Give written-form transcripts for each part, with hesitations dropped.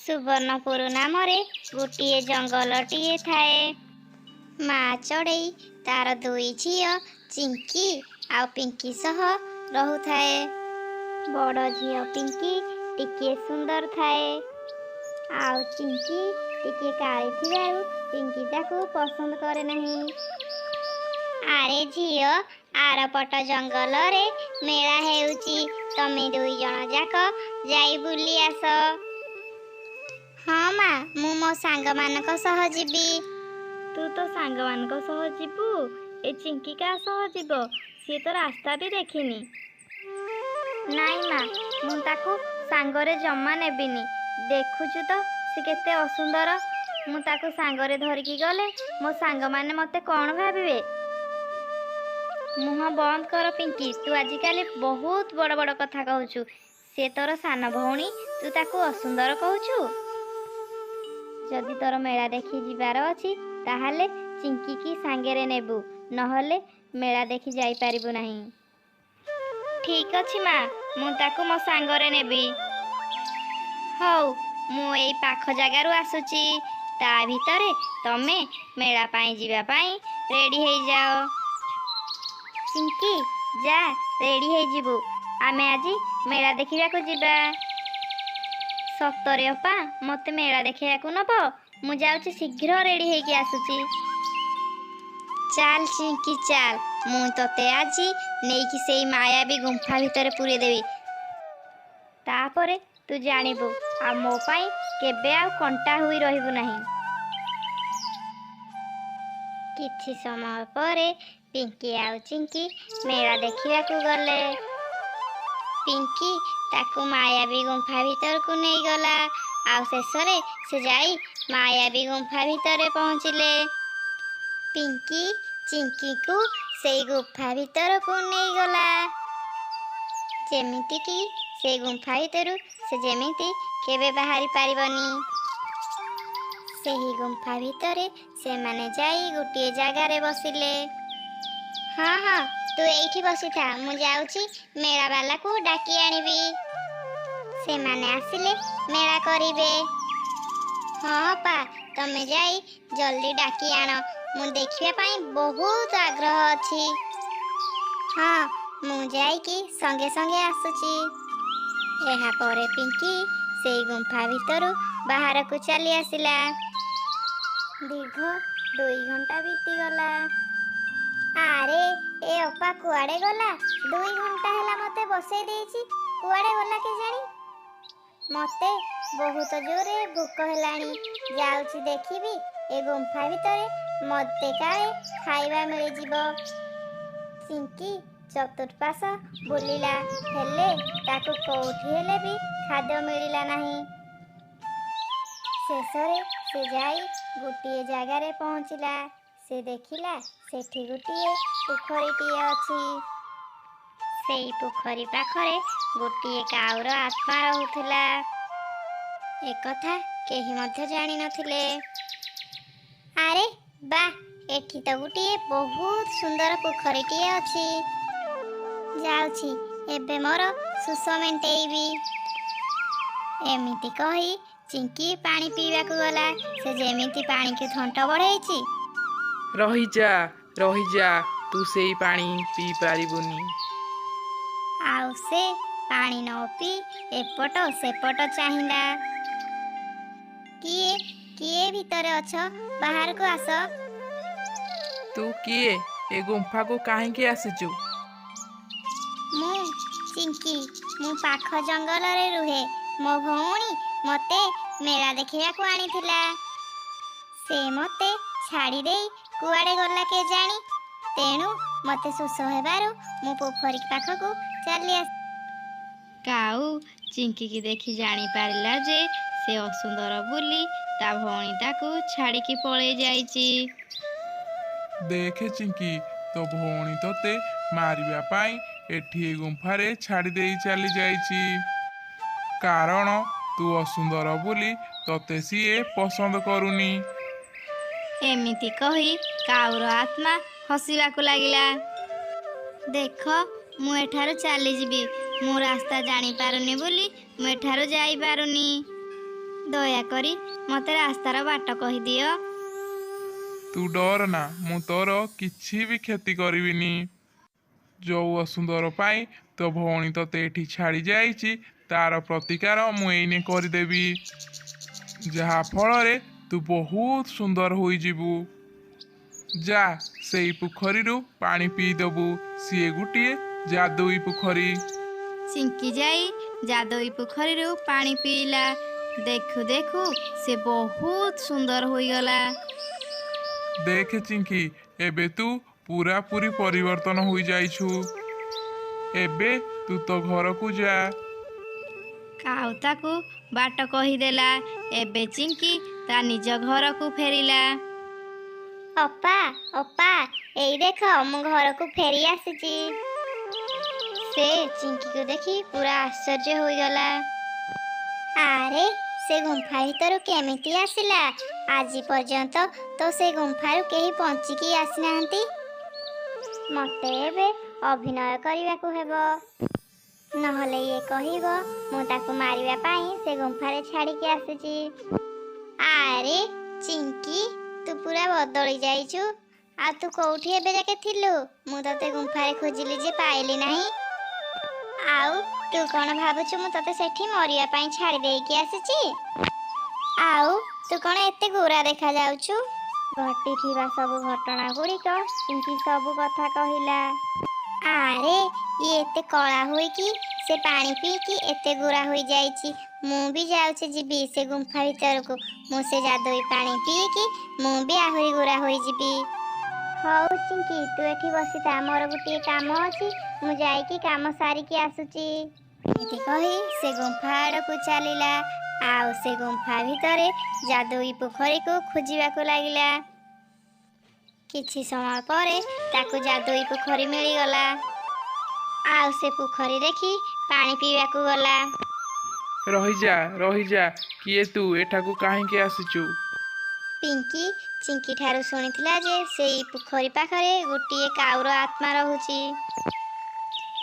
सुवर्णपुर नाम गोटे जंगलटीए थाए। माँ चढ़ई तार दुई झील चिंकी आ पिंकी सह रहुथाए। बड़ झील पिंकी टिके सुंदर थाए आउ चिंकी टिके काली थिबारु पिंकी ताकू पसंद करे नहीं। आरे झील आर पट जंगल रे मेला हेउची, तमे दुई जण जाक जाई बुली आस। हाँ माँ, मु मो सांग मानक सह जीबी। तू तो सांग मानक सह जीबू, ए चिंकी का सह जीव? सी तो रास्ता भी देखिनी। नाई माँ, मु ताकू सांगरे जमा नेबिनी। देखुचु तो सी केते असुंदर। मु ताकू सांगरे धरिकी गले मो सांग माने मते कौन भाबिबे? मुह बंद कर पिंकी, तू आजिकाली बहुत बड़ बड़ कथा कहूचु। से तोर सान भौणी, तू ताकू असुंदर कहूचु। जदि तोर मेला देखी जिबार अछि ताहाले चिंकी की सांगेरे नेबू, नहले मेला देखी जाई पारिबु नाही। ठीक अछि माँ, मु ताकू मो सांगरे नेबी। हौ, मु एई पाख जागारु आसुची, ता भितरे तमे मेला पाई जिबा पाई रेडी हेई जाओ। चिंकी जा, रेडी हेई जिबु, आमे आजी मेला देखिबा को जिबा। सतरे अपा, मते मेला देखिबा को नब? मु जाउची शीघ्र रेडी हेई के आसुची। चाल चिंकी चाल, मु तते आजी नेकी सेई मायाबी गुंफा भितरे पुरे देबी। तापरे तू जानिबु आ मो पाई केबे आ कंटा हुई रहिबु नाही। किछि समय परे पिंकी आउ चिंकी मेला देखिबा को गले। पिंकी ताकू मायाबी गुंफा भीतर को नहीं गला आउ शेषरे से जाई मायाबी गुंफा भीतर पहुँचिले। पिंकी चिंकी को से गुंफा भीतर को नहीं गला, जेमिति की से गुंफा भीतर से जेमिति केबे बाहरी पारिबनी। सेही गुंफा भीतर से माने जाई गोटे जगह रे बसिले। हाँ हाँ, तू एठी बसी था, मु जाउची मेला वाला को डाकी आनिबी। से माने आसिले मेला करिबे। हाँ पा, तमे जाई जल्दी डाकी आनो, मु देखिबा पाई बहुत आग्रह अछि। हाँ, मु जाई कि संगे संगे आसुची। एहा परे पिंकी सेई गुंफा भितरु बाहर को चली आसिला। दीर्घ 2 घंटा बीती गला। आरे ए अपा कुआड़े गला? 2 घंटा हैला मते बसई देइची, कुआड़े गला के जानी? मते बहुत जोरे भूख हेलाणी, जाउची देखिबी ए गुंफा भितरे मते काळे खाइबा मिले जीवो। चिंकी चतुर्पाश बुलिला, हेले ताकू कोठी हेले भी खाद्य मिलिला नाही। शेषरे से जाई गोटे जगार पहुँचला। से देखिला सेठी गोटे पोखरीटीए अछि। सेई पोखरी पाखरे गोटे काउर आत्मा रहुथिला। एकथा केही मध्य जानि नथिले। आरे बा, एठी तो गोटे बहुत सुंदर पोखरीटीए अछि। जाउछि एबे मोर सुस मेंटेइबी। एमिति कही चिंकी पानी पीवा को गला। से जेमिति पानी के थंट बढ़ेइछि। रही जा, तू सेई पानी पी पारिबुनी। आउ से पानी न पी एपट सेपट चाहिला। किए किए भीतर अछ? बाहर को आस। तू किए? ए गुंफा को काहे के आसिचु? मु चिंकी, मु पाख जंगल रे रुहे। मो भौणी मते मेला देखिया को आनिथिला। से मते छाड़ी देई कुआड़े गला के जानी, तेणु मते सुस हेबारु मु पोखरी पाख को चली आस। काऊ चिंकी की देखी जानी पारिला जे से असुंदर बुली ता भौणी ताकू छाड़ी की पळे जाईची। देखे चिंकी, तो भौणी तोते मारिबा पाई एठी गुंफारे छाड़ी देई चली जाईची। कारण तू असुंदर बोली तोते सीए पसंद करूनी। एमिति कही काउर आत्मा हसिबा को लागिला। देख, मु एठारो चली जीबी। मु रास्ता जानी पारुनी बोली मु एठारो जाई पारुनी। ଦୟାକରି ମୋତେ ରାସ୍ତାର ବାଟ କହିଦିଅ। ତୁ ଡର ନା, ମୁଁ ତୋର କିଛି ବି କ୍ଷତି କରିବିନି। ଯୋଉ ଅସୁନ୍ଦର ପାଇଁ ତୋ ଭଉଣୀ ତତେ ଏଠି ଛାଡ଼ି ଯାଇଛି ତାର ପ୍ରତିକାର ମୁଁ ଏଇନେ କରିଦେବି, ଯାହା ଫଳରେ ତୁ ବହୁତ ସୁନ୍ଦର ହୋଇଯିବୁ। ଯା ସେଇ ପୋଖରୀରୁ ପାଣି ପିଇଦବୁ, ସିଏ ଗୋଟିଏ ଯାଦୁଇ ପୋଖରୀ। ଚିଙ୍କି ଯାଇ ଯାଦୁଇ ପୋଖରୀରୁ ପାଣି ପିଇଲା। ଦେଖୁ ଦେଖୁ ସେ ବହୁତ ସୁନ୍ଦର ହୋଇଗଲା। ଦେଖେ ଚିଙ୍କି, ଏବେ ତୁ ପୁରାପୁରି ପରିବର୍ତ୍ତନ ହୋଇଯାଇଛୁ। ଏବେ ତୁ ତୋ ଘରକୁ ଯା। କାଉ ତାକୁ ବାଟ କହିଦେଲା। ଏବେ ଚିଙ୍କି ତା ନିଜ ଘରକୁ ଫେରିଲା। ଅପା ଅପା, ଏଇ ଦେଖ ମୁଁ ଘରକୁ ଫେରି ଆସିଛି। ସେ ଚିଙ୍କିକୁ ଦେଖି ପୁରା ଆଶ୍ଚର୍ଯ୍ୟ ହୋଇଗଲା। ଆରେ ସେ ଗୁମ୍ଫା ଭିତରୁ କେମିତି ଆସିଲା? ଆଜି ପର୍ଯ୍ୟନ୍ତ ତ ସେ ଗୁମ୍ଫାରୁ କେହି ବଞ୍ଚିକି ଆସିନାହାନ୍ତି। ମତେ ଏବେ ଅଭିନୟ କରିବାକୁ ହେବ, ନହେଲେ ଇଏ କହିବ ମୁଁ ତାକୁ ମାରିବା ପାଇଁ ସେ ଗୁମ୍ଫାରେ ଛାଡ଼ିକି ଆସିଛି। ଆରେ ଚିଙ୍କି, ତୁ ପୁରା ବଦଳି ଯାଇଛୁ। ଆଉ ତୁ କୋଉଠି ଏବେ ଯାକେ ଥିଲୁ? ମୁଁ ତତେ ଗୁମ୍ଫାରେ ଖୋଜିଲି ଯେ ପାଇଲି ନାହିଁ। ଆଉ ତୁ କଣ ଭାବୁଛୁ ମୁଁ ତତେ ସେଠି ମରିବା ପାଇଁ ଛାଡ଼ି ଦେଇକି ଆସିଛି? ଆଉ ତୁ କଣ ଏତେ ଗୋରା ଦେଖା ଯାଉଛୁ? ଘଟିଥିବା ସବୁ ଘଟଣା ଗୁଡ଼ିକ ଚିଙ୍କି ସବୁ କଥା କହିଲା। ଆରେ ଇଏ ଏତେ କଳା ହୋଇକି ସେ ପାଣି ପିଇକି ଏତେ ଗୋରା ହୋଇଯାଇଛି। ମୁଁ ବି ଯାଉଛି, ଯିବି ସେ ଗୁମ୍ଫା ଭିତରକୁ। ମୁଁ ସେ ଯାଦୁଇ ପାଣି ପିଇକି ମୁଁ ବି ଆହୁରି ଗୋରା ହୋଇଯିବି। ହଉ ଚିଙ୍କି, ତୁ ଏଠି ବସିଥା, ମୋର ଗୋଟିଏ କାମ ଅଛି, ମୁଁ ଯାଇକି କାମ ସାରିକି ଆସୁଛି। ଏମିତି କହି ସେ ଗୁମ୍ଫା ଆଡ଼କୁ ଚାଲିଲା। ଆଉ ସେ ଗୁମ୍ଫା ଭିତରେ ଯାଦୁଇ ପୋଖରୀକୁ ଖୋଜିବାକୁ ଲାଗିଲା। କିଛି ସମୟ ପରେ ତାକୁ ଯାଦୁଇ ପୋଖରୀ ମିଳିଗଲା। ଆଉ ସେ ପୋଖରୀ ଦେଖି ପାଣି ପିଇବାକୁ ଗଲା। ରହିଯା ରହିଯା, କିଏ ତୁ? ଏଠାକୁ କାହିଁକି ଆସିଛୁ? ପିଙ୍କି ଚିଙ୍କି ଠାରୁ ଶୁଣିଥିଲା ଯେ ସେଇ ପୋଖରୀ ପାଖରେ ଗୋଟିଏ କାଉର ଆତ୍ମା ରହୁଛି।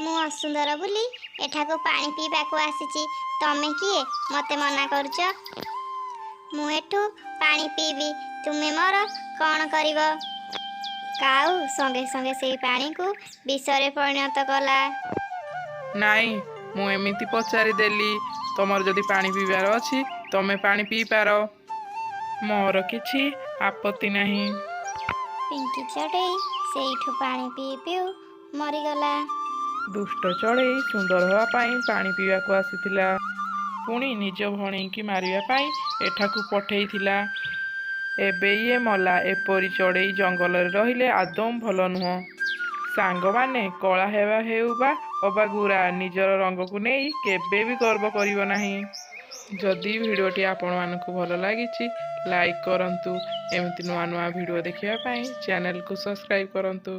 ମୁଁ ଅସୁନ୍ଦର ବୋଲି ଏଠାକୁ ପାଣି ପିଇବାକୁ ଆସିଛି। ତମେ କିଏ? ମତେ ମନା କରୁଛ? ମୁଁ ଏଠୁ ପାଣି ପିଇବି, ତୁମେ ମୋର କଣ କରିବ? କାଉ ସଙ୍ଗେ ସଙ୍ଗେ ସେଇ ପାଣିକୁ ବିଷରେ ପରିଣତ କଲା। ନାଇଁ, ମୁଁ ଏମିତି ପଚାରିଦେଲି। ତମର ଯଦି ପାଣି ପିଇବାର ଅଛି ତମେ ପାଣି ପିଇପାର, ମୋର କିଛି ଆପତ୍ତି ନାହିଁ। ପିଙ୍କି ଚଢ଼େଇ ସେଇଠୁ ପାଣି ପିଇ ପିଉ ମରିଗଲା। ଦୁଷ୍ଟ ଚଢ଼େଇ ସୁନ୍ଦର ହେବା ପାଇଁ ପାଣି ପିଇବାକୁ ଆସିଥିଲା, ପୁଣି ନିଜ ଭଉଣୀକି ମାରିବା ପାଇଁ ଏଠାକୁ ପଠେଇଥିଲା। ଏବେ ଇଏ ମଲା। ଏପରି ଚଢ଼େଇ ଜଙ୍ଗଲରେ ରହିଲେ ଆଦୌ ଭଲ ନୁହଁ। ସାଙ୍ଗମାନେ କଳା ହେବା ହେଉ ବା ଅବା ଗୋରା, ନିଜର ରଙ୍ଗକୁ ନେଇ କେବେ ବି ଗର୍ବ କରିବ ନାହିଁ। ଯଦି ଭିଡ଼ିଓଟି ଆପଣମାନଙ୍କୁ ଭଲ ଲାଗିଛି ଲାଇକ୍ କରନ୍ତୁ। ଏମିତି ନୂଆ ନୂଆ ଭିଡ଼ିଓ ଦେଖିବା ପାଇଁ ଚ୍ୟାନେଲକୁ ସବସ୍କ୍ରାଇବ୍ କରନ୍ତୁ।